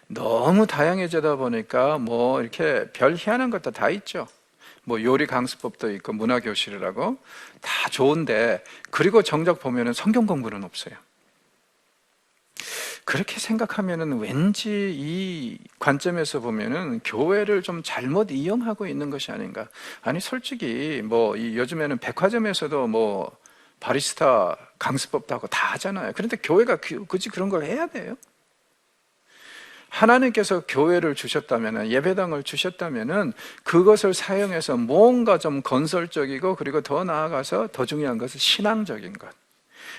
너무 다양해지다 보니까 이렇게 별 희한한 것도 다 있죠. 요리 강습법도 있고 문화교실이라고 다 좋은데, 그리고 정작 보면은 성경 공부는 없어요. 그렇게 생각하면은 왠지 이 관점에서 보면은 교회를 좀 잘못 이용하고 있는 것이 아닌가. 아니, 솔직히 요즘에는 백화점에서도 바리스타 강습법도 하고 다 하잖아요. 그런데 교회가 굳이 그런 걸 해야 돼요? 하나님께서 교회를 주셨다면, 예배당을 주셨다면 그것을 사용해서 뭔가 좀 건설적이고, 그리고 더 나아가서 더 중요한 것은 신앙적인 것,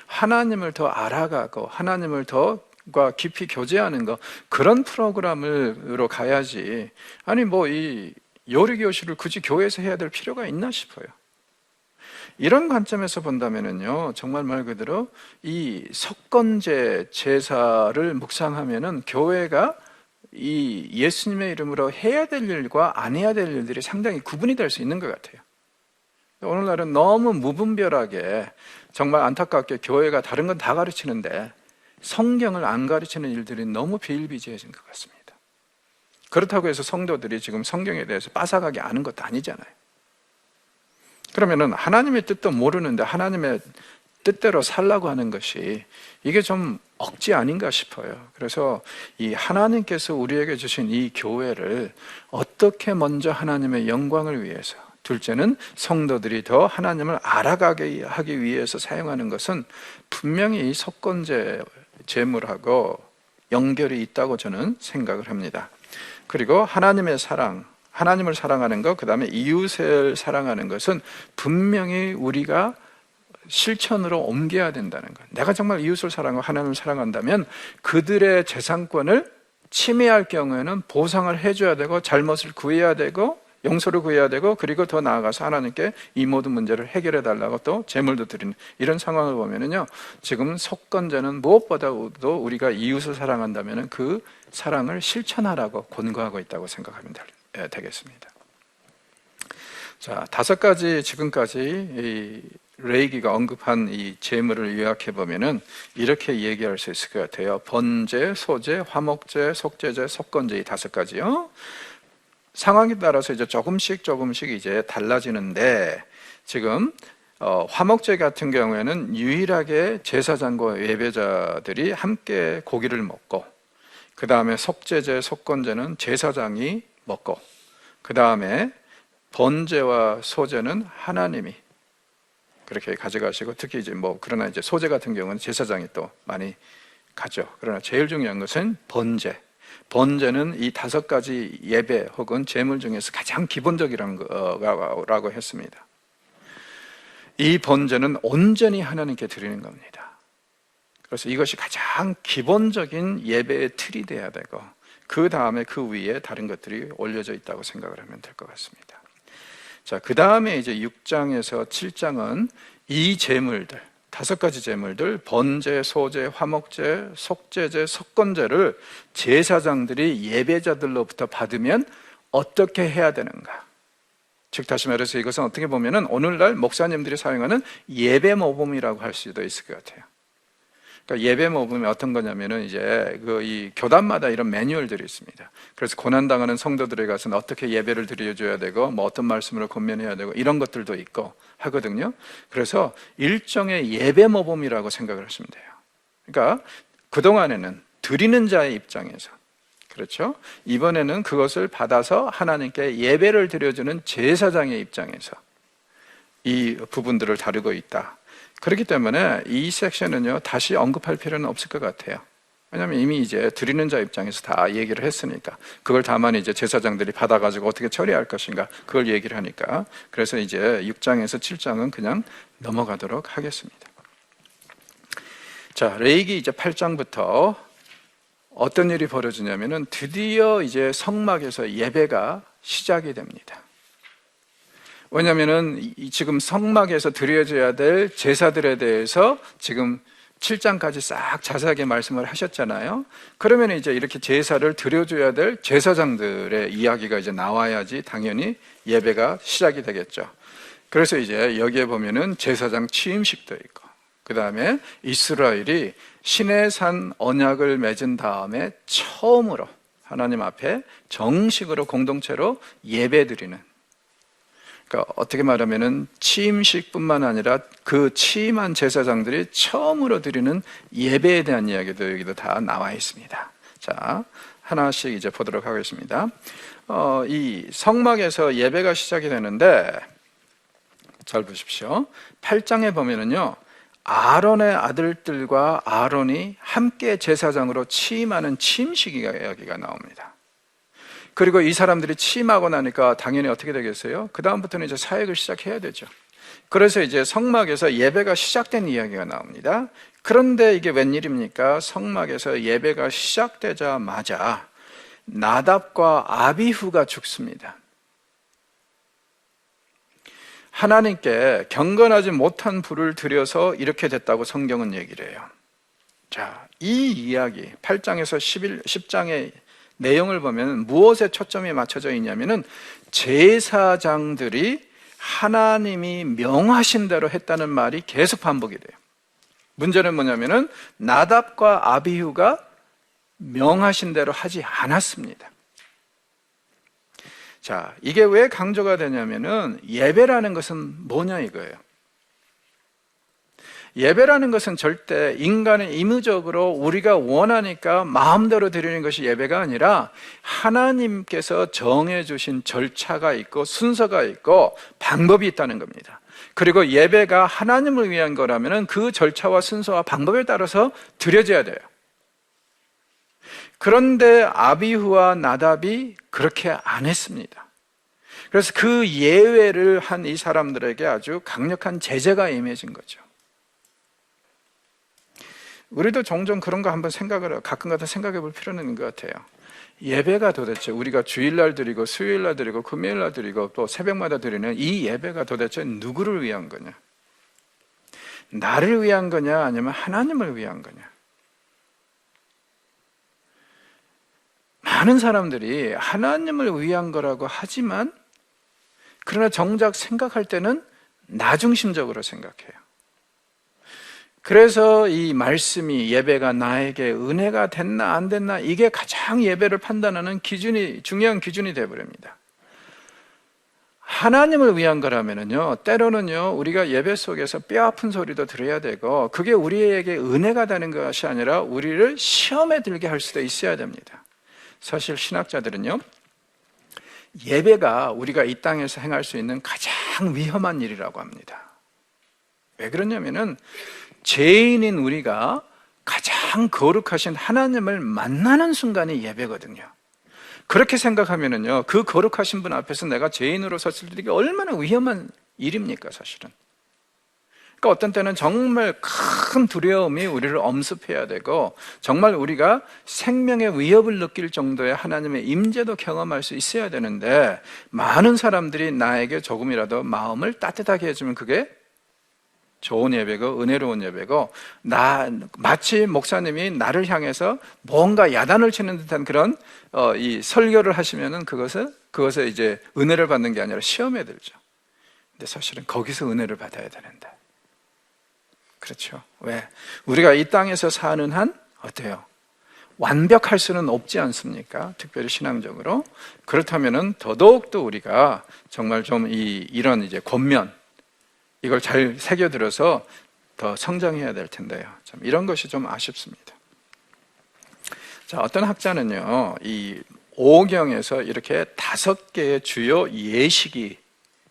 하나님을 더 알아가고 하나님을 더 깊이 교제하는 것, 그런 프로그램으로 가야지. 아니 이 요리교실을 굳이 교회에서 해야 될 필요가 있나 싶어요. 이런 관점에서 본다면은요, 정말 말 그대로 이 속건제 제사를 묵상하면은 교회가 이 예수님의 이름으로 해야 될 일과 안 해야 될 일들이 상당히 구분이 될 수 있는 것 같아요. 오늘날은 너무 무분별하게, 정말 안타깝게 교회가 다른 건 다 가르치는데 성경을 안 가르치는 일들이 너무 비일비재해진 것 같습니다. 그렇다고 해서 성도들이 지금 성경에 대해서 빠삭하게 아는 것도 아니잖아요. 그러면은 하나님의 뜻도 모르는데 하나님의 뜻대로 살라고 하는 것이, 이게 좀 억지 아닌가 싶어요. 그래서 이 하나님께서 우리에게 주신 이 교회를 어떻게 먼저 하나님의 영광을 위해서, 둘째는 성도들이 더 하나님을 알아가게 하기 위해서 사용하는 것은 분명히 이 속건제 제물하고 연결이 있다고 저는 생각을 합니다. 그리고 하나님의 사랑, 하나님을 사랑하는 것, 그 다음에 이웃을 사랑하는 것은 분명히 우리가 실천으로 옮겨야 된다는 것. 내가 정말 이웃을 사랑하고 하나님을 사랑한다면 그들의 재산권을 침해할 경우에는 보상을 해줘야 되고, 잘못을 구해야 되고, 용서를 구해야 되고, 그리고 더 나아가서 하나님께 이 모든 문제를 해결해 달라고 또 제물도 드리는 이런 상황을 보면은요, 지금 속건제는 무엇보다도 우리가 이웃을 사랑한다면 그 사랑을 실천하라고 권고하고 있다고 생각하면 되겠습니다. 자, 5가지 지금까지 레이기가 언급한 이 제물을 요약해 보면은 이렇게 얘기할 수 있을 것 같아요. 번제, 소제, 화목제, 속죄제, 속건제, 이 5가지요. 상황에 따라서 이제 조금씩 이제 달라지는데, 지금 화목제 같은 경우에는 유일하게 제사장과 예배자들이 함께 고기를 먹고, 그 다음에 속죄제, 속건제는 제사장이 먹고, 그 다음에 번제와 소제는 하나님이 그렇게 가져가시고, 특히 이제 그러나 이제 소제 같은 경우는 제사장이 또 많이 가죠. 그러나 제일 중요한 것은 번제. 번제는 이 5가지 예배 혹은 제물 중에서 가장 기본적이라는 거라고 했습니다. 이 번제는 온전히 하나님께 드리는 겁니다. 그래서 이것이 가장 기본적인 예배의 틀이 돼야 되고, 그 다음에 그 위에 다른 것들이 올려져 있다고 생각을 하면 될 것 같습니다. 자, 그 다음에 이제 6장에서 7장은 이 제물들, 5가지 제물들, 번제, 소제, 화목제, 속죄제, 속건제를 제사장들이 예배자들로부터 받으면 어떻게 해야 되는가? 즉 다시 말해서 이것은 어떻게 보면은 오늘날 목사님들이 사용하는 예배 모범이라고 할 수도 있을 것 같아요. 그러니까 예배 모범이 어떤 거냐면은 이제 이 교단마다 이런 매뉴얼들이 있습니다. 그래서 고난당하는 성도들에 가서는 어떻게 예배를 드려줘야 되고, 어떤 말씀으로 권면해야 되고, 이런 것들도 있고 하거든요. 그래서 일종의 예배 모범이라고 생각을 하시면 돼요. 그러니까 그동안에는 드리는 자의 입장에서, 그렇죠? 이번에는 그것을 받아서 하나님께 예배를 드려주는 제사장의 입장에서 이 부분들을 다루고 있다. 그렇기 때문에 이 섹션은요, 다시 언급할 필요는 없을 것 같아요. 왜냐하면 이미 이제 드리는 자 입장에서 다 얘기를 했으니까, 그걸 다만 이제 제사장들이 받아가지고 어떻게 처리할 것인가, 그걸 얘기를 하니까. 그래서 이제 6장에서 7장은 그냥 넘어가도록 하겠습니다. 자, 레위기 이제 8장부터 어떤 일이 벌어지냐면은 드디어 이제 성막에서 예배가 시작이 됩니다. 왜냐하면은 지금 성막에서 드려져야 될 제사들에 대해서 지금 7장까지 싹 자세하게 말씀을 하셨잖아요. 그러면 이제 이렇게 제사를 드려줘야 될 제사장들의 이야기가 이제 나와야지 당연히 예배가 시작이 되겠죠. 그래서 이제 여기에 보면은 제사장 취임식도 있고, 그 다음에 이스라엘이 시내산 언약을 맺은 다음에 처음으로 하나님 앞에 정식으로 공동체로 예배 드리는, 그러니까 어떻게 말하면은 취임식뿐만 아니라 그 취임한 제사장들이 처음으로 드리는 예배에 대한 이야기도 여기도 다 나와 있습니다. 자, 하나씩 이제 보도록 하겠습니다. 이 성막에서 예배가 시작이 되는데, 잘 보십시오. 8장에 보면은요, 아론의 아들들과 아론이 함께 제사장으로 취임하는 취임식 이야기가 나옵니다. 그리고 이 사람들이 취임하고 나니까 당연히 어떻게 되겠어요? 그 다음부터는 이제 사역을 시작해야 되죠. 그래서 이제 성막에서 예배가 시작된 이야기가 나옵니다. 그런데 이게 웬일입니까? 성막에서 예배가 시작되자마자 나답과 아비후가 죽습니다. 하나님께 경건하지 못한 불을 들여서 이렇게 됐다고 성경은 얘기를 해요. 자, 이 이야기 8장에서 10장의 내용을 보면 무엇에 초점이 맞춰져 있냐면은 제사장들이 하나님이 명하신 대로 했다는 말이 계속 반복이 돼요. 문제는 뭐냐면은 나답과 아비후가 명하신 대로 하지 않았습니다. 자, 이게 왜 강조가 되냐면은 예배라는 것은 뭐냐 이거예요. 예배라는 것은 절대 인간의 임의적으로 우리가 원하니까 마음대로 드리는 것이 예배가 아니라 하나님께서 정해주신 절차가 있고 순서가 있고 방법이 있다는 겁니다. 그리고 예배가 하나님을 위한 거라면 그 절차와 순서와 방법에 따라서 드려져야 돼요. 그런데 아비후와 나답이 그렇게 안 했습니다. 그래서 그 예외를 한 이 사람들에게 아주 강력한 제재가 임해진 거죠. 우리도 종종 그런 거 한번 가끔가다 생각해 볼 필요는 있는 것 같아요. 예배가 도대체 우리가 주일날 드리고 수요일날 드리고 금요일날 드리고 또 새벽마다 드리는 이 예배가 도대체 누구를 위한 거냐? 나를 위한 거냐 아니면 하나님을 위한 거냐? 많은 사람들이 하나님을 위한 거라고 하지만 그러나 정작 생각할 때는 나 중심적으로 생각해요. 그래서 이 말씀이 예배가 나에게 은혜가 됐나 안 됐나 이게 가장 예배를 판단하는 중요한 기준이 되어버립니다. 하나님을 위한 거라면은요, 때로는요, 우리가 예배 속에서 뼈 아픈 소리도 들어야 되고, 그게 우리에게 은혜가 되는 것이 아니라 우리를 시험에 들게 할 수도 있어야 됩니다. 사실 신학자들은요, 예배가 우리가 이 땅에서 행할 수 있는 가장 위험한 일이라고 합니다. 왜 그러냐면은, 죄인인 우리가 가장 거룩하신 하나님을 만나는 순간이 예배거든요. 그렇게 생각하면은요, 그 거룩하신 분 앞에서 내가 죄인으로 섰을 때 이게 얼마나 위험한 일입니까, 사실은. 그러니까 어떤 때는 정말 큰 두려움이 우리를 엄습해야 되고, 정말 우리가 생명의 위협을 느낄 정도의 하나님의 임재도 경험할 수 있어야 되는데, 많은 사람들이 나에게 조금이라도 마음을 따뜻하게 해주면 그게 좋은 예배고 은혜로운 예배고, 마치 목사님이 나를 향해서 뭔가 야단을 치는 듯한 그런 이 설교를 하시면은 그것에 이제 은혜를 받는 게 아니라 시험에 들죠. 근데 사실은 거기서 은혜를 받아야 되는데, 그렇죠? 왜? 우리가 이 땅에서 사는 한 어때요? 완벽할 수는 없지 않습니까? 특별히 신앙적으로. 그렇다면은 더더욱더 우리가 정말 좀 이런 이제 권면, 이걸 잘 새겨들어서 더 성장해야 될 텐데요. 참 이런 것이 좀 아쉽습니다. 자, 어떤 학자는요, 이 오경에서 이렇게 5개의 주요 예식이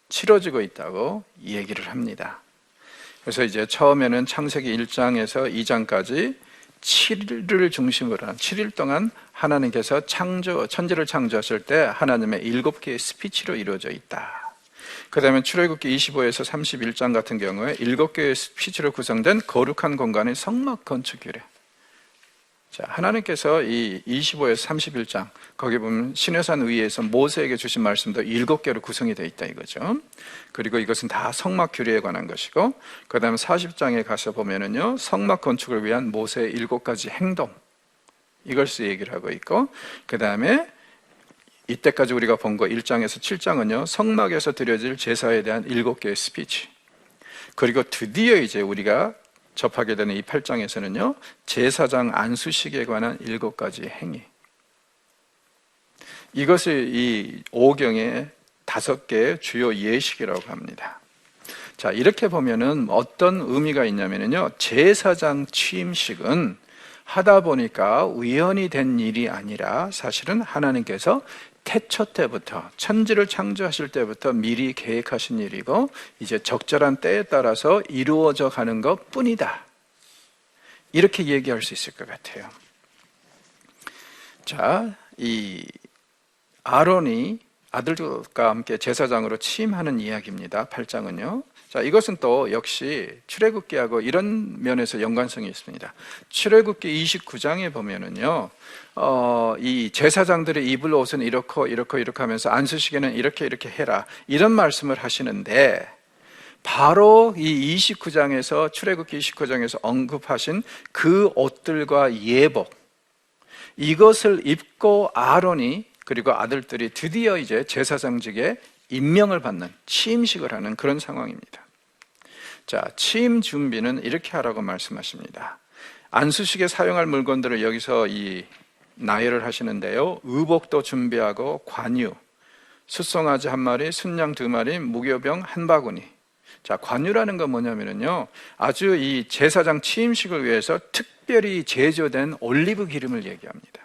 치러지고 있다고 얘기를 합니다. 그래서 이제 처음에는 창세기 1장에서 2장까지 7일을 중심으로 한 7일 동안 하나님께서 천지를 창조하실 때 하나님의 7개의 스피치로 이루어져 있다. 그 다음에 출애굽기 25에서 31장 같은 경우에 7개의 스피치로 구성된 거룩한 공간의 성막 건축 규례. 자, 하나님께서 이 25에서 31장, 거기 보면 시내산 위에서 모세에게 주신 말씀도 7개로 구성이 되어 있다 이거죠. 그리고 이것은 다 성막 규례에 관한 것이고, 그 다음에 40장에 가서 보면은요, 성막 건축을 위한 모세의 7가지 행동, 이것을 얘기를 하고 있고, 그 다음에 이때까지 우리가 본 거 1장에서 7장은요, 성막에서 드려질 제사에 대한 7개의 스피치. 그리고 드디어 이제 우리가 접하게 되는 이 8장에서는요, 제사장 안수식에 관한 7가지 행위. 이것을 이 오경의 5개의 주요 예식이라고 합니다. 자, 이렇게 보면은 어떤 의미가 있냐면요, 제사장 취임식은 하다 보니까 우연히 된 일이 아니라 사실은 하나님께서 태초 때부터, 천지를 창조하실 때부터 미리 계획하신 일이고, 이제 적절한 때에 따라서 이루어져 가는 것 뿐이다. 이렇게 얘기할 수 있을 것 같아요. 자, 이 아론이 아들들과 함께 제사장으로 취임하는 이야기입니다. 8장은요. 자, 이것은 또 역시 출애굽기하고 이런 면에서 연관성이 있습니다. 출애굽기 29장에 보면은요, 이 제사장들의 입을 옷은 이렇고 하면서 안수시계는 이렇게 해라, 이런 말씀을 하시는데, 바로 이 29장에서 출애굽기 29장에서 언급하신 그 옷들과 예복, 이것을 입고 아론이 그리고 아들들이 드디어 이제 제사장직에 임명을 받는, 취임식을 하는 그런 상황입니다. 자, 취임 준비는 이렇게 하라고 말씀하십니다. 안수식에 사용할 물건들을 여기서 나열을 하시는데요, 의복도 준비하고 관유, 숫송아지 1마리, 순양 2마리, 무교병 1바구니. 자, 관유라는 건 뭐냐면요, 아주 이 제사장 취임식을 위해서 특별히 제조된 올리브 기름을 얘기합니다.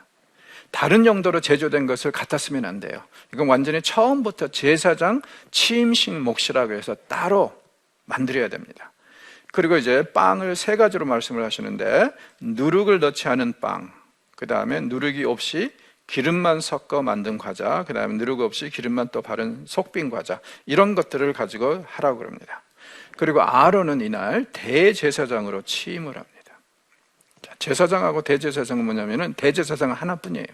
다른 용도로 제조된 것을 갖다 쓰면 안 돼요. 이건 완전히 처음부터 제사장 취임식 몫이라고 해서 따로 만들어야 됩니다. 그리고 이제 빵을 3가지로 말씀을 하시는데, 누룩을 넣지 않은 빵, 그 다음에 누룩이 없이 기름만 섞어 만든 과자, 그 다음에 누룩 없이 기름만 또 바른 속빈 과자, 이런 것들을 가지고 하라고 합니다. 그리고 아론은 이날 대제사장으로 취임을 합니다. 제사장하고 대제사장은 뭐냐면은, 대제사장은 하나뿐이에요.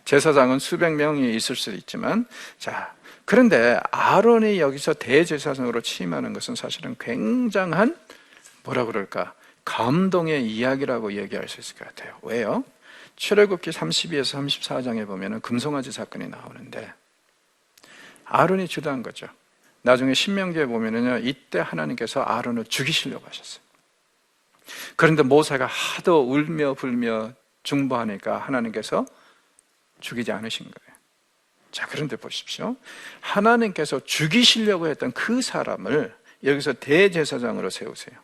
제사장은 수백 명이 있을 수도 있지만, 자, 그런데 아론이 여기서 대제사장으로 취임하는 것은 사실은 굉장한, 뭐라 그럴까, 감동의 이야기라고 얘기할 수 있을 것 같아요. 왜요? 출애굽기 32에서 34장에 보면은 금송아지 사건이 나오는데, 아론이 주도한 거죠. 나중에 신명기에 보면은요, 이때 하나님께서 아론을 죽이시려고 하셨어요. 그런데 모세가 하도 울며 불며 중보하니까 하나님께서 죽이지 않으신 거예요. 자, 그런데 보십시오. 하나님께서 죽이시려고 했던 그 사람을 여기서 대제사장으로 세우세요.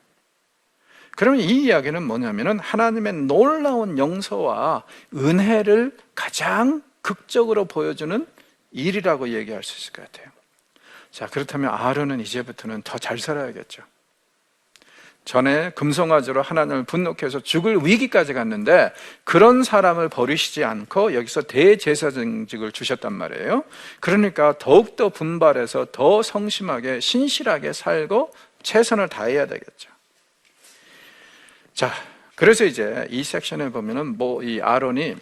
그러면 이 이야기는 뭐냐면은 하나님의 놀라운 용서와 은혜를 가장 극적으로 보여주는 일이라고 얘기할 수 있을 것 같아요. 자, 그렇다면 아론은 이제부터는 더 잘 살아야겠죠. 전에 금송아지로 하나님을 분노케 해서 죽을 위기까지 갔는데 그런 사람을 버리시지 않고 여기서 대제사장직을 주셨단 말이에요. 그러니까 더욱더 분발해서 더 성심하게 신실하게 살고 최선을 다해야 되겠죠. 자, 그래서 이제 이 섹션에 보면은 이 아론이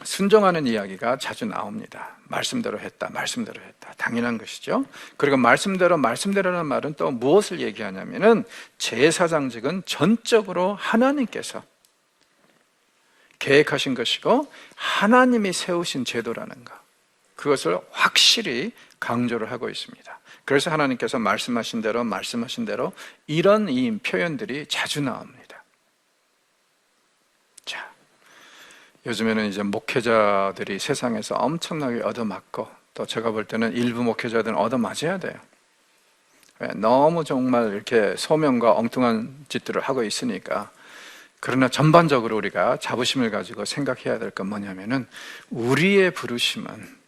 순종하는 이야기가 자주 나옵니다. 말씀대로 했다, 말씀대로 했다. 당연한 것이죠. 그리고 말씀대로라는 말은 또 무엇을 얘기하냐면은 제사장직은 전적으로 하나님께서 계획하신 것이고 하나님이 세우신 제도라는 것, 그것을 확실히 강조를 하고 있습니다. 그래서 하나님께서 말씀하신 대로 이런 이 표현들이 자주 나옵니다. 자, 요즘에는 이제 목회자들이 세상에서 엄청나게 얻어맞고 또 제가 볼 때는 일부 목회자들은 얻어맞아야 돼요. 너무 정말 이렇게 소명과 엉뚱한 짓들을 하고 있으니까. 그러나 전반적으로 우리가 자부심을 가지고 생각해야 될 건 뭐냐면은 우리의 부르심은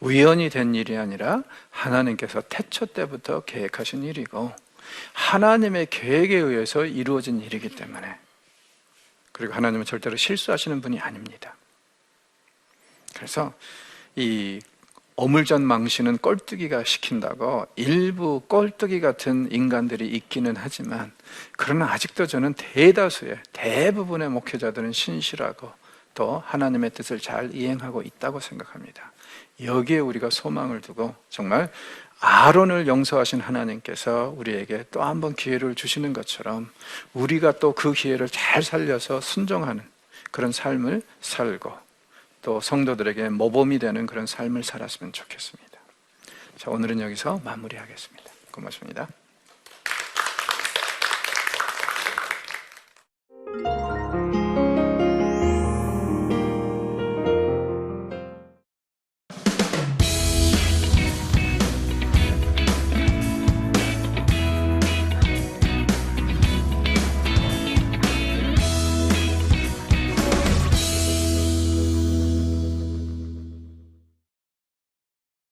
우연히 된 일이 아니라 하나님께서 태초 때부터 계획하신 일이고 하나님의 계획에 의해서 이루어진 일이기 때문에, 그리고 하나님은 절대로 실수하시는 분이 아닙니다. 그래서 이 어물전망신은 꼴뚜기가 시킨다고 일부 꼴뚜기 같은 인간들이 있기는 하지만, 그러나 아직도 저는 대부분의 목회자들은 신실하고 또 하나님의 뜻을 잘 이행하고 있다고 생각합니다. 여기에 우리가 소망을 두고 정말 아론을 용서하신 하나님께서 우리에게 또 한 번 기회를 주시는 것처럼 우리가 또 그 기회를 잘 살려서 순종하는 그런 삶을 살고 또 성도들에게 모범이 되는 그런 삶을 살았으면 좋겠습니다. 자, 오늘은 여기서 마무리하겠습니다. 고맙습니다.